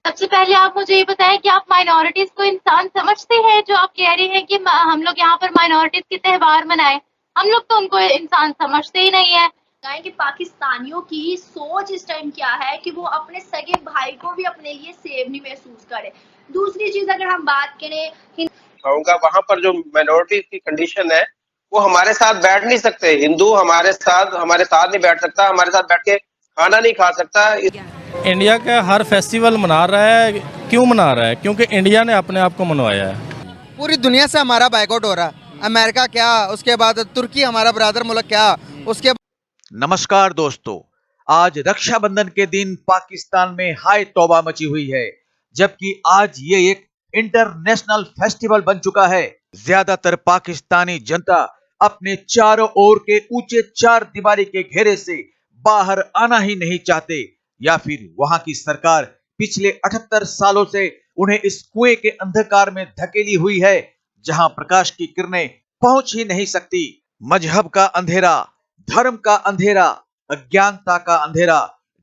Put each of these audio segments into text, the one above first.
सबसे पहले आप मुझे ये बताएं कि आप माइनॉरिटीज को इंसान समझते हैं? जो आप कह रही हैं कि हम लोग यहाँ पर माइनॉरिटीज के त्योहार मनाएं, हम लोग तो उनको इंसान समझते ही नहीं है। कि पाकिस्तानियों की सोच इस टाइम क्या है कि वो अपने सगे भाई को भी अपने लिए सेफ नहीं महसूस करे। दूसरी चीज अगर हम बात करें, कहूंगा वहां पर जो माइनॉरिटी की कंडीशन है वो हमारे साथ बैठ नहीं सकते। हिंदू हमारे साथ नहीं बैठ सकता, हमारे साथ बैठ के खाना नहीं खा सकता। इंडिया का हर फेस्टिवल मना रहा है, क्यों मना रहा है? क्योंकि इंडिया ने अपने आप को मनवाया है। पूरी दुनिया से हमारा बाइकआउट हो रहा है। अमेरिका क्या, उसके बाद तुर्की हमारा ब्रदर मुल्क क्या, उसके नमस्कार दोस्तों, आज रक्षाबंधन के दिन पाकिस्तान में हाय तौबा मची हुई है, जबकि आज ये एक इंटरनेशनल फेस्टिवल बन चुका है। ज्यादातर पाकिस्तानी जनता अपने चारों ओर के ऊंचे चार दीवारी के घेरे से बाहर आना ही नहीं चाहते, या फिर वहां की सरकार पिछले 78 सालों से उन्हें इस कुएं के अंधकार में धकेली हुई है, जहां प्रकाश की किरणें पहुंच ही नहीं सकती। मजहब का अंधेरा, धर्म का अंधेरा, अज्ञानता का अंधेरा,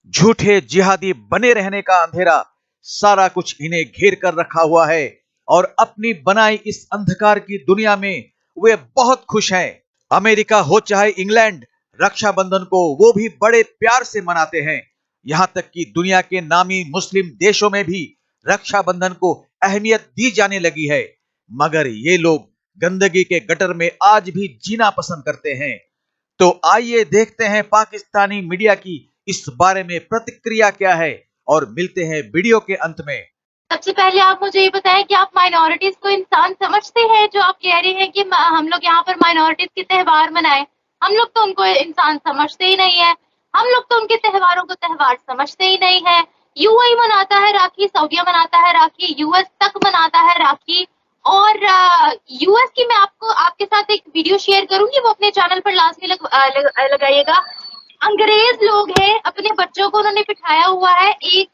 झूठे जिहादी बने रहने का अंधेरा, सारा कुछ इन्हें घेर कर रखा हुआ है। और अपनी बनाई इस अंधकार की दुनिया में वे बहुत खुश हैं। अमेरिका हो चाहे इंग्लैंड, रक्षाबंधन को वो भी बड़े प्यार से मनाते हैं। यहां तक कि दुनिया के नामी मुस्लिम देशों में भी रक्षाबंधन को अहमियत दी जाने लगी है। मगर ये लोग गंदगी के गटर में आज भी जीना पसंद करते हैं। तो आइए देखते हैं पाकिस्तानी मीडिया की इस बारे में प्रतिक्रिया क्या है, और मिलते हैं वीडियो के अंत में। सबसे पहले आप मुझे ये बताएं कि आप माइनॉरिटीज को इंसान समझते हैं? जो आप कह रहे हैं कि हम लोग यहाँ पर माइनॉरिटीज के त्योहार मनाएं, हम लोग तो उनको इंसान समझते ही नहीं है। हम लोग तो उनके त्योहारों को त्योहार समझते ही नहीं है। यूएई मनाता है राखी, सऊदीया मनाता है राखी, यूएस तक मनाता है राखी। और यूएस की मैं आपको आपके साथ एक वीडियो शेयर करूंगी, वो अपने चैनल पर लाजमी लगाइएगा। अंग्रेज लोग हैं, अपने बच्चों को उन्होंने बिठाया हुआ है एक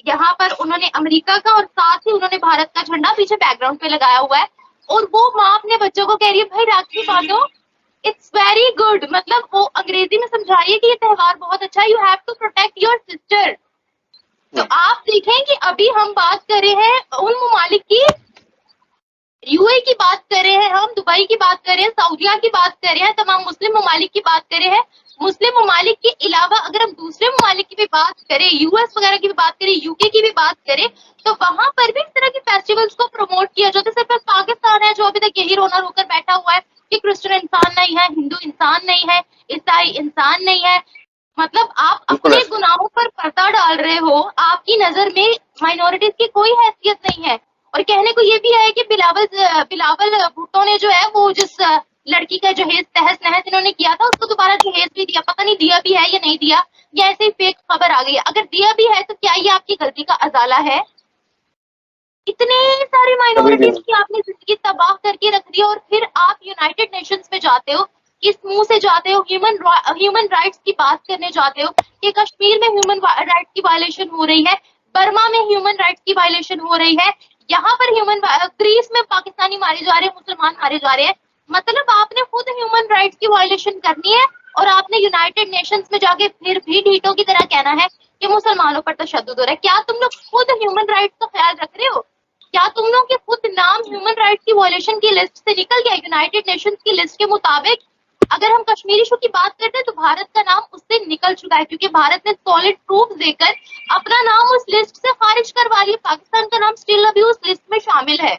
यहाँ पर, उन्होंने अमेरिका का और साथ ही उन्होंने भारत का झंडा पीछे बैकग्राउंड पे लगाया हुआ है। और वो माँ अपने बच्चों को कह रही है भाई राखी बांधो, इट्स वेरी गुड। मतलब वो अंग्रेजी में समझाइए कि ये त्योहार बहुत अच्छा है, you have to protect your sister. तो आप देखें कि अभी हम बात कर रहे हैं उन ममालिक की, यूएई की बात कर रहे हैं, हम दुबई की बात कर रहे हैं, सऊदीया की बात कर रहे हैं, तमाम मुस्लिम ममालिक की बात कर रहे हैं। मुस्लिम ममालिक के अलावा अगर हम दूसरे ममालिक की भी बात करें, यूएस वगैरह की भी बात करें, यूके की भी बात करें, तो वहां पर भी इस तरह के फेस्टिवल्स को प्रमोट किया जाता है। सिर्फ पाकिस्तान है जो अभी तक यही रोना रोकर बैठा हुआ है कि क्रिश्चियन इंसान नहीं है, हिंदू इंसान नहीं है, ईसाई इंसान नहीं है। मतलब आप अपने गुनाहों पर पर्दा डाल रहे हो। आपकी नजर में माइनॉरिटीज की कोई हैसियत नहीं है। और कहने को ये भी है कि बिलावल भुट्टो ने जो है वो जिस लड़की का जहेज तहस नहस इन्होंने किया था, उसको दोबारा जहेज भी दिया। पता नहीं दिया भी है या नहीं दिया, या ऐसे ही फेक खबर आ गई है। अगर दिया भी है तो क्या ये आपकी गलती का अजाला है? इतने सारे माइनॉरिटीज की आपने जिंदगी तबाह करके रख दी, और फिर आप यूनाइटेड नेशंस में जाते हो, किस मुंह से जाते हो? ह्यूमन राइट्स की बात करने जाते हो कि कश्मीर में ह्यूमन राइट्स की वायलेशन हो रही है, बर्मा में ह्यूमन राइट्स की वायलेशन हो रही है, यहाँ पर ग्रीस में पाकिस्तानी मारे जा रहे हैं, मुसलमान मारे जा रहे हैं। मतलब आपने खुद ह्यूमन राइट्स की वायलेशन करनी है, और आपने यूनाइटेड नेशंस में जाके फिर भी ढीठों की तरह कहना है कि मुसलमानों पर तशद्दुद हो रहा है। क्या तुम लोग खुद ह्यूमन राइट्स का ख्याल रख रहे हो? क्या तुम लोग के खुद नाम ह्यूमन राइट्स की वायलेशन की लिस्ट से निकल गया? यूनाइटेड नेशंस की लिस्ट के मुताबिक अगर हम कश्मीर इशू की बात करते हैं तो भारत का नाम उससे निकल चुका है, क्योंकि भारत ने सॉलिड प्रूफ देकर अपना नाम उस लिस्ट से खारिज करवा लिया। पाकिस्तान का नाम स्टिल अभी उस लिस्ट में शामिल है।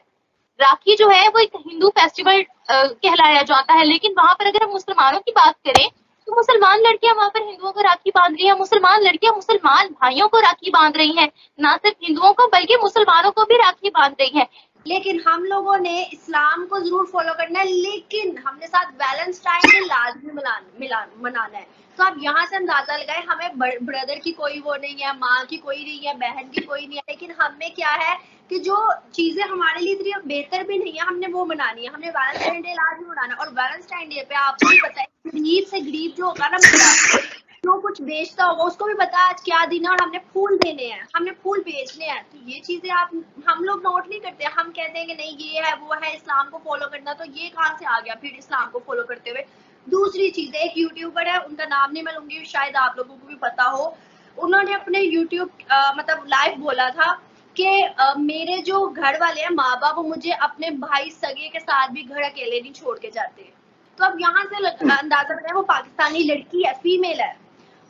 राखी जो है वो एक हिंदू फेस्टिवल कहलाया जाता है, लेकिन वहां पर अगर हम मुसलमानों की बात करें तो मुसलमान लड़कियां वहां पर हिंदुओं को राखी बांध रही है, मुसलमान लड़कियां मुसलमान भाइयों को राखी बांध रही हैं, ना सिर्फ हिंदुओं को बल्कि मुसलमानों को भी राखी बांध रही है। लेकिन हम लोगों ने इस्लाम को जरूर फॉलो करना है, लेकिन हमने साथ वैलेंटाइन डे लाजमी मनाना है। तो आप यहाँ से अंदाजा लगाए, हमें ब्रदर की कोई वो नहीं है, माँ की कोई नहीं है, बहन की कोई नहीं है, लेकिन हमें क्या है कि जो चीजें हमारे लिए इतनी बेहतर भी नहीं है हमने वो मनानी है। हमने वैलेंटाइन डे लाजमी मनाना है। और वैलेंटाइन डे पे आपको भी पता है गरीब से गरीब जो होगा ना, जो कुछ बेचता होगा उसको भी पता है आज क्या दिन है और हमने फूल देने हैं, हमने फूल बेचने हैं। तो ये चीजें हम लोग नोट नहीं करते। हम कहते हैं कि नहीं ये है वो है, इस्लाम को फॉलो करना। तो ये कहाँ से आ गया फिर इस्लाम को फॉलो करते हुए? दूसरी चीज, एक यूट्यूबर है, उनका नाम नहीं मैं लूंगी, शायद आप लोगों को भी पता हो। उन्होंने अपने यूट्यूब मतलब लाइव बोला था मेरे जो घर वाले हैं, माँ बाप, वो मुझे अपने भाई सगे के साथ भी घर अकेले नहीं छोड़ के जाते। तो अब यहाँ से अंदाजा लगाएं, वो पाकिस्तानी लड़की है, फीमेल है,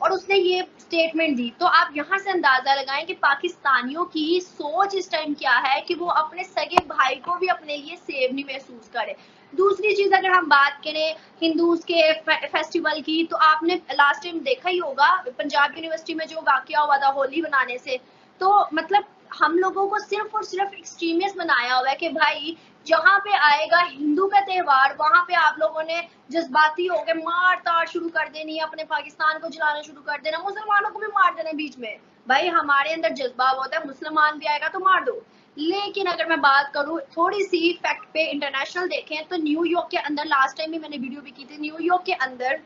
और उसने ये स्टेटमेंट दी। तो आप यहाँ से अंदाजा लगाएं कि पाकिस्तानियों की सोच इस टाइम क्या है कि वो अपने सगे भाई को भी अपने लिए सेफ नहीं महसूस करे। दूसरी चीज, अगर हम बात करें हिंदूज के फेस्टिवल की, तो आपने लास्ट टाइम देखा ही होगा पंजाब यूनिवर्सिटी में जो वाकया हुआ था होली बनाने से। तो मतलब हम लोगों को सिर्फ और सिर्फ एक्सट्रीमिस्ट बनाया हुआ है कि भाई जहाँ पे आएगा हिंदू का त्योहार, वहां पे आप लोगों ने जज्बाती होकर मार ताड़ शुरू कर देनी है, अपने पाकिस्तान को जलाना शुरू कर देना, मुसलमानों को भी मार देना बीच में। भाई हमारे अंदर जज्बा होता है, मुसलमान भी आएगा तो मार दो। लेकिन अगर मैं बात करूं थोड़ी सी फैक्ट पे, इंटरनेशनल देखें तो न्यूयॉर्क के अंदर, लास्ट टाइम भी मैंने वीडियो भी की थी, न्यूयॉर्क के अंदर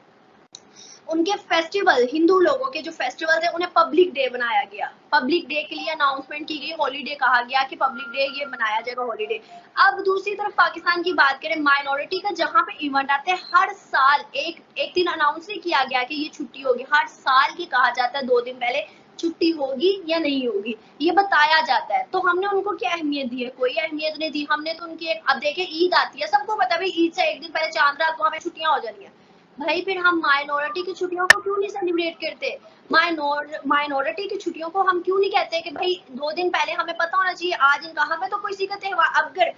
उनके फेस्टिवल, हिंदू लोगों के जो फेस्टिवल है उन्हें पब्लिक डे बनाया गया। पब्लिक डे के लिए अनाउंसमेंट की गई, हॉलीडे कहा गया कि पब्लिक डे ये बनाया जाएगा, हॉलीडे। अब दूसरी तरफ पाकिस्तान की बात करें, माइनॉरिटी का जहां पे इवेंट आते हैं, हर साल एक दिन अनाउंस नहीं किया गया कि ये छुट्टी होगी, हर साल की कहा जाता है 2 दिन पहले छुट्टी होगी या नहीं होगी, ये बताया जाता है। तो हमने उनको क्या अहमियत दी है? कोई अहमियत नहीं दी। हमने तो उनकी अब देखे ईद आती है, सबको पता है भाई ईद से 1 दिन पहले चांद रात वहां पे छुट्टियां हो जानी है। भाई फिर हम माइनॉरिटी की छुट्टियों को क्यों नहीं सेलिब्रेट करते? माइनॉरिटी की छुट्टियों को हम क्यों नहीं कहते कि भाई 2 दिन पहले हमें पता होना चाहिए आज इनका, हमें तो किसी का त्योहार, अगर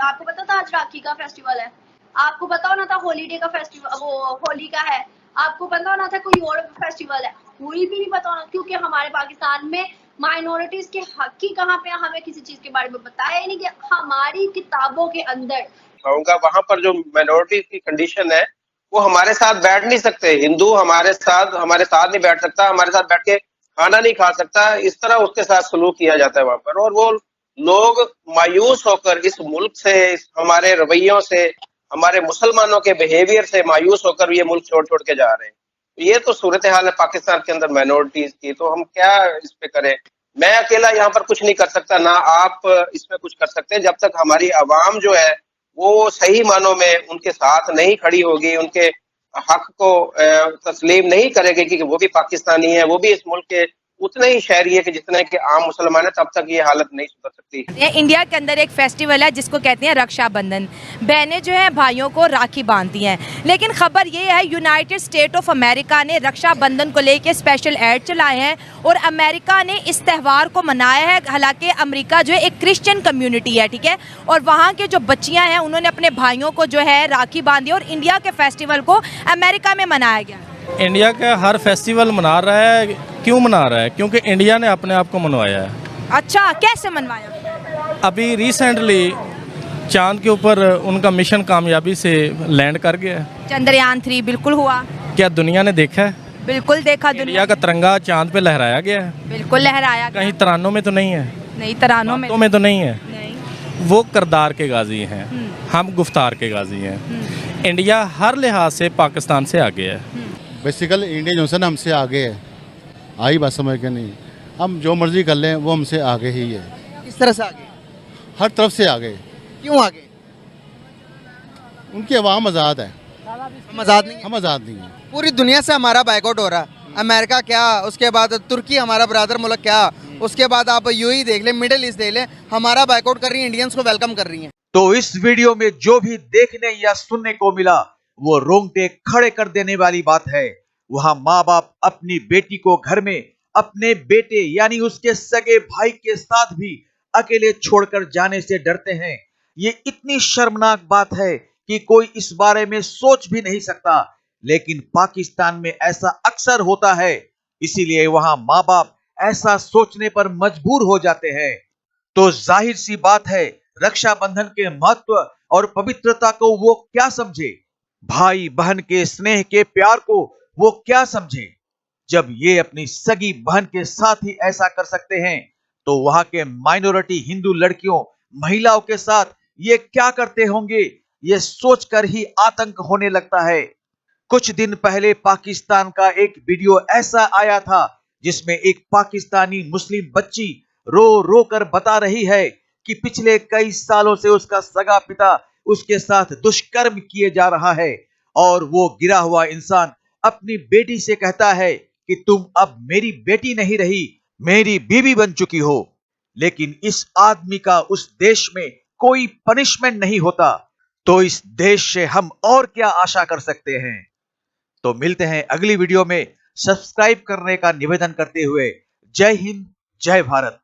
आपको पता था आज राखी का फेस्टिवल है, आपको पता होना था हॉलीडे का फेस्टिवल, वो होली का है, आपको पता होना था कोई और फेस्टिवल है, कोई भी नहीं पता होना, क्योंकि हमारे पाकिस्तान में माइनॉरिटीज के हक ही कहाँ पे, हमें किसी चीज के बारे में बताया ही नहीं कि हमारी किताबों के अंदर। कहूंगा वहां पर जो माइनॉरिटी की कंडीशन है वो हमारे साथ बैठ नहीं सकते। हिंदू हमारे साथ नहीं बैठ सकता, हमारे साथ बैठ के खाना नहीं खा सकता, इस तरह उसके साथ सलूक किया जाता है वहां पर। और वो लोग मायूस होकर इस मुल्क से, हमारे रवैयों से, हमारे मुसलमानों के बिहेवियर से मायूस होकर ये मुल्क छोड़ छोड़ के जा रहे हैं। ये तो सूरत हाल है पाकिस्तान के अंदर माइनॉरिटीज की। तो हम क्या इस पे करें? मैं अकेला यहाँ पर कुछ नहीं कर सकता, ना आप इसमें कुछ कर सकते हैं, जब तक हमारी आवाम जो है वो सही मानों में उनके साथ नहीं खड़ी होगी, उनके हक को तस्लीम नहीं करेगी कि वो भी पाकिस्तानी है, वो भी इस मुल्क के उतने ही शहरी है कि जितने कि आम मुसलमान है, तब तक ये हालत नहीं सुधर सकती। इंडिया के अंदर एक फेस्टिवल है जिसको कहते हैं रक्षाबंधन। बहनें जो है भाइयों को राखी बांधती हैं, लेकिन खबर ये है यूनाइटेड स्टेट ऑफ अमेरिका ने रक्षाबंधन को लेके स्पेशल ऐड चलाए हैं और अमेरिका ने इस त्यौहार को मनाया है। हालांकि अमेरिका जो है एक क्रिश्चियन कम्युनिटी है, ठीक है, और वहाँ के जो बच्चियाँ हैं उन्होंने अपने भाइयों को जो है राखी बांधी और इंडिया के फेस्टिवल को अमेरिका में मनाया गया। इंडिया का हर फेस्टिवल मना रहा है, क्यों मना रहा है? क्योंकि इंडिया ने अपने आप को मनवाया है। अच्छा, कैसे मनवाया? अभी रिसेंटली चांद के ऊपर उनका मिशन कामयाबी से लैंड कर गया है। चंद्रयान 3 बिल्कुल हुआ। क्या दुनिया ने देखा है? बिल्कुल देखा। इंडिया का तिरंगा चांद पे लहराया गया है। बिल्कुल लहराया गया। कहीं तरानों में तो नहीं है, नहीं तरानों में तो नहीं है। नहीं। वो किरदार के गाजी हैं, हम गुफ्तार के गाजी हैं। इंडिया हर लिहाज से पाकिस्तान से आगे है। बेसिकली इंडिया जो है ना हमसे आगे है, आई बात समझ के नहीं, हम जो मर्जी कर लें वो हमसे आगे ही है। किस तरह से आगे? हर तरफ से आगे। क्यों आगे? उनकी आवाम आज़ाद है, हम आज़ाद नहीं हैं। हम आज़ाद नहीं हैं। पूरी दुनिया से हमारा बाइकआउट हो रहा है। अमेरिका क्या, उसके बाद तुर्की हमारा ब्रदर मुल्क क्या, उसके बाद आप यूएई देख लें, मिडिल ईस्ट देख लें, हमारा बाइकआउट कर रही है, इंडियंस को वेलकम कर रही हैं। तो इस वीडियो में जो भी देखने या सुनने को मिला वो रोंगटे खड़े कर देने वाली बात है। वहां माँ बाप अपनी बेटी को घर में अपने बेटे यानी उसके सगे भाई के साथ भी अकेले छोड़कर जाने से डरते हैं। ये इतनी शर्मनाक बात है कि कोई इस बारे में सोच भी नहीं सकता, लेकिन पाकिस्तान में ऐसा अक्सर होता है, इसीलिए वहां माँ बाप ऐसा सोचने पर मजबूर हो जाते हैं। तो जाहिर सी बात है, रक्षाबंधन के महत्व और पवित्रता को वो क्या समझे, भाई बहन के स्नेह के प्यार को वो क्या समझे। जब ये अपनी सगी बहन के साथ ही ऐसा कर सकते हैं, तो वहां के माइनॉरिटी हिंदू लड़कियों महिलाओं के साथ ये क्या करते होंगे, ये सोचकर ही आतंक होने लगता है। कुछ दिन पहले पाकिस्तान का एक वीडियो ऐसा आया था जिसमें एक पाकिस्तानी मुस्लिम बच्ची रो रो कर बता रही है कि पिछले कई सालों से उसका सगा पिता उसके साथ दुष्कर्म किए जा रहा है और वो गिरा हुआ इंसान अपनी बेटी से कहता है कि तुम अब मेरी बेटी नहीं रही, मेरी बीवी बन चुकी हो। लेकिन इस आदमी का उस देश में कोई पनिशमेंट नहीं होता, तो इस देश से हम और क्या आशा कर सकते हैं। तो मिलते हैं अगली वीडियो में। सब्सक्राइब करने का निवेदन करते हुए जय हिंद, जय भारत।